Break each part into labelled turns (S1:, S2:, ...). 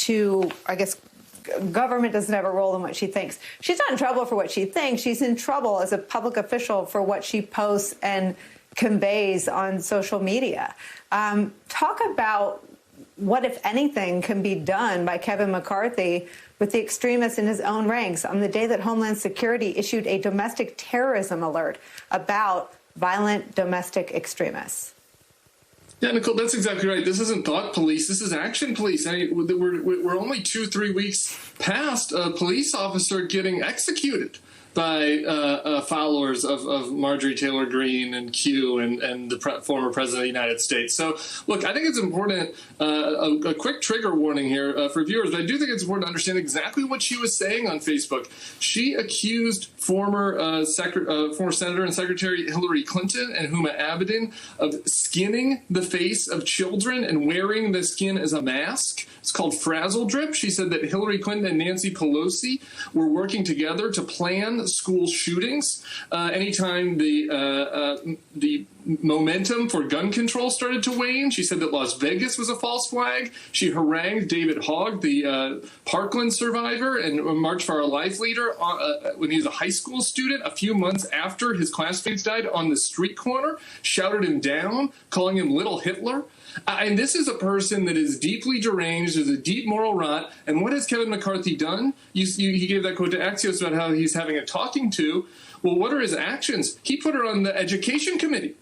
S1: to, I guess, government doesn't have a role in what she thinks. She's not in trouble for what she thinks. She's in trouble as a public official for what she posts and conveys on social media. Talk about what, if anything, can be done by Kevin McCarthy with the extremists in his own ranks on the day that Homeland Security issued a domestic terrorism alert about violent domestic extremists.
S2: Yeah, Nicole, that's exactly right. This isn't thought police. This is action police. I mean, we're only 2-3 weeks past a police officer getting executed by followers of Marjorie Taylor Greene and Q and the former president of the United States. So, look, I think it's important, a quick trigger warning here for viewers, but I do think it's important to understand exactly what she was saying on Facebook. She accused former Senator and Secretary Hillary Clinton and Huma Abedin of skinning the face of children and wearing the skin as a mask. It's called frazzle drip. She said that Hillary Clinton and Nancy Pelosi were working together to plan school shootings. Anytime the momentum for gun control started to wane, she said that Las Vegas was a false flag. She harangued David Hogg, the Parkland survivor and March for Our Life leader, when he was a high school student a few months after his classmates died on the street corner, shouted him down, calling him Little Hitler. And this is a person that is deeply deranged, is a deep moral rot. And what has Kevin McCarthy done? He gave that quote to Axios about how he's having a talking to. Well, what are his actions? He put her on the education committee.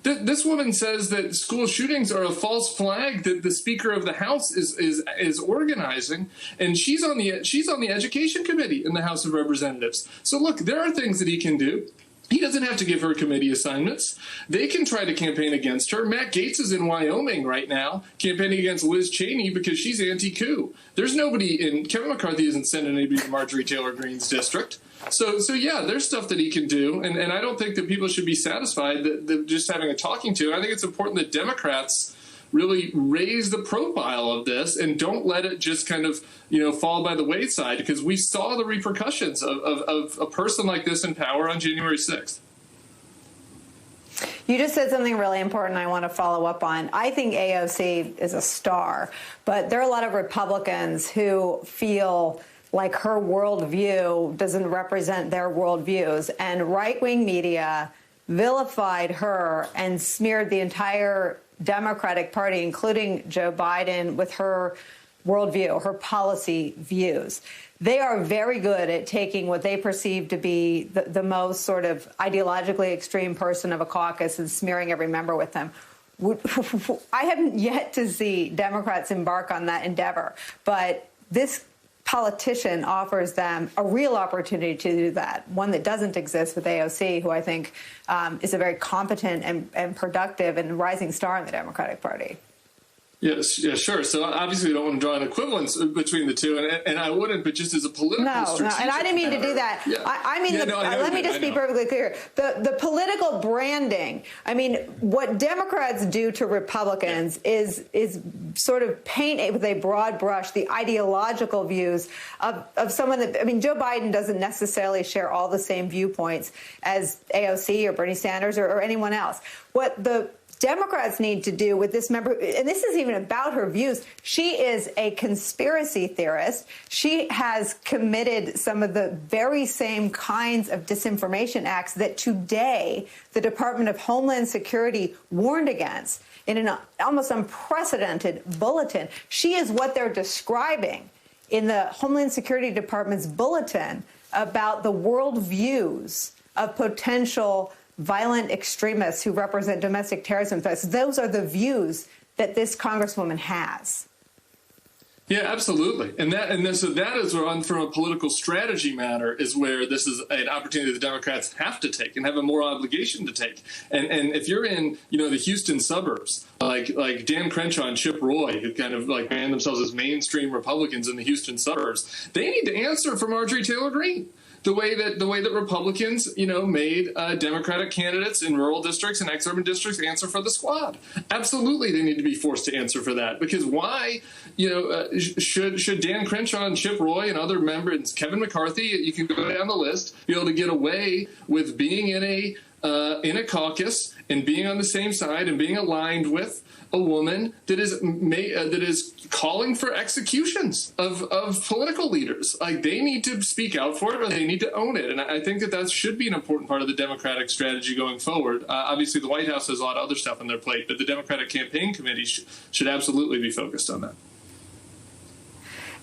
S2: This woman says that school shootings are a false flag that the Speaker of the House is organizing, and she's on the education committee in the House of Representatives. So look, there are things that he can do. He doesn't have to give her committee assignments. They can try to campaign against her. Matt Gaetz is in Wyoming right now campaigning against Liz Cheney because she's anti-coup. There's nobody in – Kevin McCarthy isn't sending anybody to Marjorie Taylor Greene's district. So yeah, there's stuff that he can do, and I don't think that people should be satisfied that just having a talking to. I think it's important that Democrats really raise the profile of this and don't let it just kind of, fall by the wayside, because we saw the repercussions of a person like this in power on January 6th.
S1: You just said something really important I want to follow up on. I think AOC is a star, but there are a lot of Republicans who feel like her worldview doesn't represent their worldviews, and right-wing media vilified her and smeared the entire Democratic Party, including Joe Biden, with her worldview, her policy views. They are very good at taking what they perceive to be the most sort of ideologically extreme person of a caucus and smearing every member with them. I haven't yet to see Democrats embark on that endeavor, but this politician offers them a real opportunity to do that, one that doesn't exist with AOC, who I think is a very competent and productive and rising star in the Democratic Party.
S2: Yes, yeah, sure. So obviously, you don't want to draw an equivalence between the two, and I wouldn't, but just as a political strategic
S1: and I didn't mean to do that.
S2: Yeah.
S1: Let me just be perfectly clear. The political branding. I mean, what Democrats do to Republicans is sort of paint with a broad brush the ideological views of someone that, I mean, Joe Biden doesn't necessarily share all the same viewpoints as AOC or Bernie Sanders or anyone else. What the Democrats need to do with this member, and this is even about her views, she is a conspiracy theorist. She has committed some of the very same kinds of disinformation acts that today the Department of Homeland Security warned against in an almost unprecedented bulletin. She is what they're describing in the Homeland Security Department's bulletin about the worldviews of potential violent extremists who represent domestic terrorism threats. Those are the views that this Congresswoman has.
S2: Yeah, absolutely. So that is where, from a political strategy matter, is where this is an opportunity the Democrats have to take and have a moral obligation to take. And if you're in, the Houston suburbs, like Dan Crenshaw and Chip Roy, who kind of like brand themselves as mainstream Republicans in the Houston suburbs, they need to answer for Marjorie Taylor Greene. The way that Republicans, made Democratic candidates in rural districts and exurban districts answer for the squad. Absolutely, they need to be forced to answer for that. Because why, should Dan Crenshaw and Chip Roy and other members, Kevin McCarthy, you can go down the list, be able to get away with being in a in a caucus and being on the same side and being aligned with a woman that is calling for executions of political leaders. Like, they need to speak out for it, or they need to own it. And I think that should be an important part of the Democratic strategy going forward. Obviously, the White House has a lot of other stuff on their plate, but the Democratic Campaign Committee should absolutely be focused on that.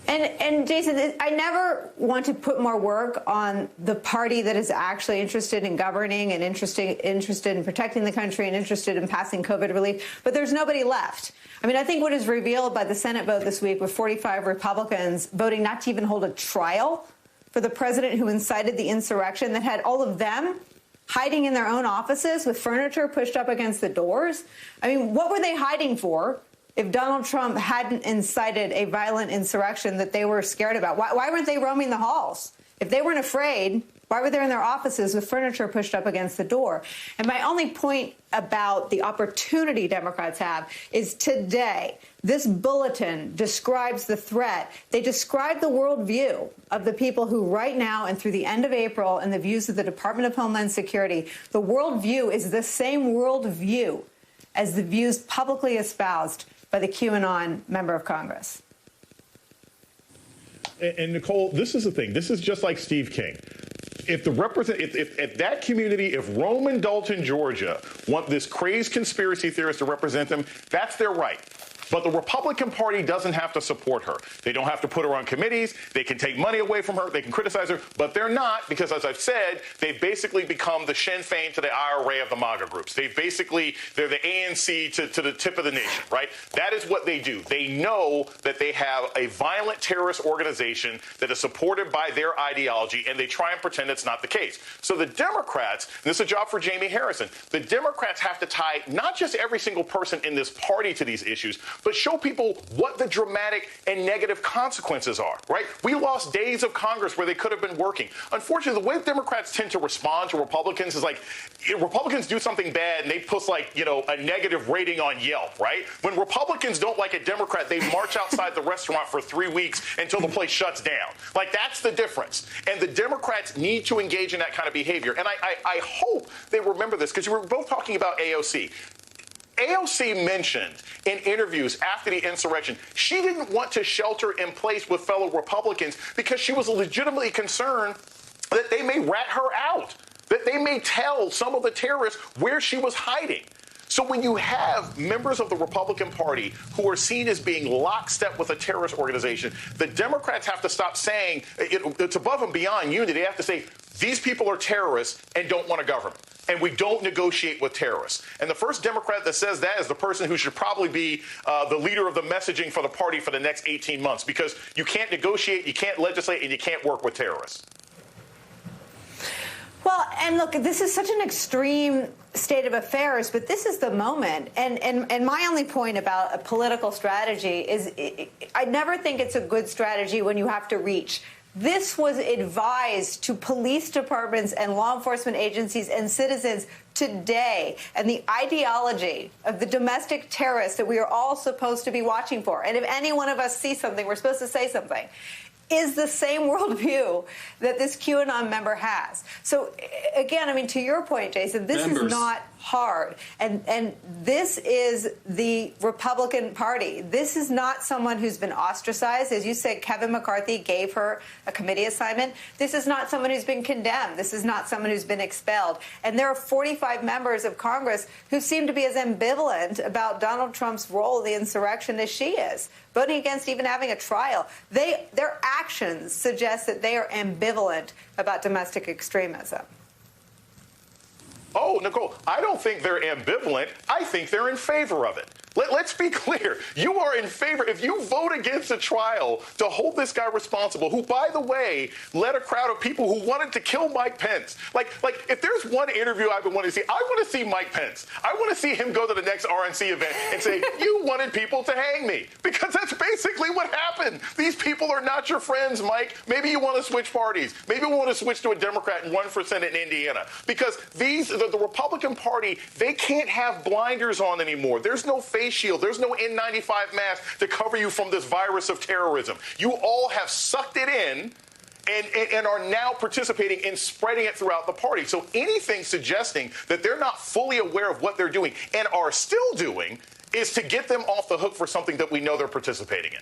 S1: And Jason, I never want to put more work on the party that is actually interested in governing and interested in protecting the country and interested in passing COVID relief, but there's nobody left. I mean, I think what is revealed by the Senate vote this week with 45 Republicans voting not to even hold a trial for the president who incited the insurrection, that had all of them hiding in their own offices with furniture pushed up against the doors. I mean, what were they hiding for if Donald Trump hadn't incited a violent insurrection that they were scared about? Why weren't they roaming the halls? If they weren't afraid, why were they in their offices with furniture pushed up against the door? And my only point about the opportunity Democrats have is today, this bulletin describes the threat. They describe the worldview of the people who right now and through the end of April, and the views of the Department of Homeland Security, the worldview is the same worldview as the views publicly espoused by the QAnon member of Congress.
S3: And Nicole, this is the thing. This is just like Steve King. If that community, if Rome and Dalton, Georgia, want this crazed conspiracy theorist to represent them, that's their right. But the Republican Party doesn't have to support her. They don't have to put her on committees. They can take money away from her. They can criticize her. But they're not, because, as I've said, they've basically become the Sinn Féin to the IRA of the MAGA groups. They're the ANC to the tip of the nation, right? That is what they do. They know that they have a violent terrorist organization that is supported by their ideology, and they try and pretend it's not the case. So the Democrats, and this is a job for Jamie Harrison, the Democrats have to tie not just every single person in this party to these issues, but show people what the dramatic and negative consequences are, right? We lost days of Congress where they could have been working. Unfortunately, the way Democrats tend to respond to Republicans is like, Republicans do something bad and they put a negative rating on Yelp, right? When Republicans don't like a Democrat, they march outside the restaurant for 3 weeks until the place shuts down. Like, that's the difference. And the Democrats need to engage in that kind of behavior. And I hope they remember this, because we were both talking about AOC. AOC mentioned in interviews after the insurrection, she didn't want to shelter in place with fellow Republicans because she was legitimately concerned that they may rat her out, that they may tell some of the terrorists where she was hiding. So when you have members of the Republican Party who are seen as being lockstep with a terrorist organization, the Democrats have to stop saying it's above and beyond unity. They have to say these people are terrorists and don't want a government, and we don't negotiate with terrorists. And the first Democrat that says that is the person who should probably be the leader of the messaging for the party for the next 18 months, because you can't negotiate, you can't legislate, and you can't work with terrorists.
S1: Well, and look, this is such an extreme state of affairs, but this is the moment. And my only point about a political strategy is I never think it's a good strategy when you have to reach. This was advised to police departments and law enforcement agencies and citizens today. And the ideology of the domestic terrorists that we are all supposed to be watching for, and if any one of us sees something, we're supposed to say something, is the same worldview that this QAnon member has. So, again, I mean, to your point, Jason, this is not hard. And this is the Republican Party. This is not someone who's been ostracized. As you said, Kevin McCarthy gave her a committee assignment. This is not someone who's been condemned. This is not someone who's been expelled. And there are 45 members of Congress who seem to be as ambivalent about Donald Trump's role in the insurrection as she is, voting against even having a trial. Their actions suggest that they are ambivalent about domestic extremism.
S3: Oh, Nicole, I don't think they're ambivalent. I think they're in favor of it. Let's be clear. You are in favor. If you vote against a trial to hold this guy responsible, who, by the way, led a crowd of people who wanted to kill Mike Pence. Like if there's one interview I've been wanting to see, I want to see Mike Pence. I want to see him go to the next RNC event and say, you wanted people to hang me. Because that's basically what happened. These people are not your friends, Mike. Maybe you want to switch parties. Maybe you want to switch to a Democrat and run for Senate in Indiana. Because the Republican Party, they can't have blinders on anymore. There's no face shield. There's no N95 mask to cover you from this virus of terrorism. You all have sucked it in, and are now participating in spreading it throughout the party. So anything suggesting that they're not fully aware of what they're doing and are still doing is to get them off the hook for something that we know they're participating in.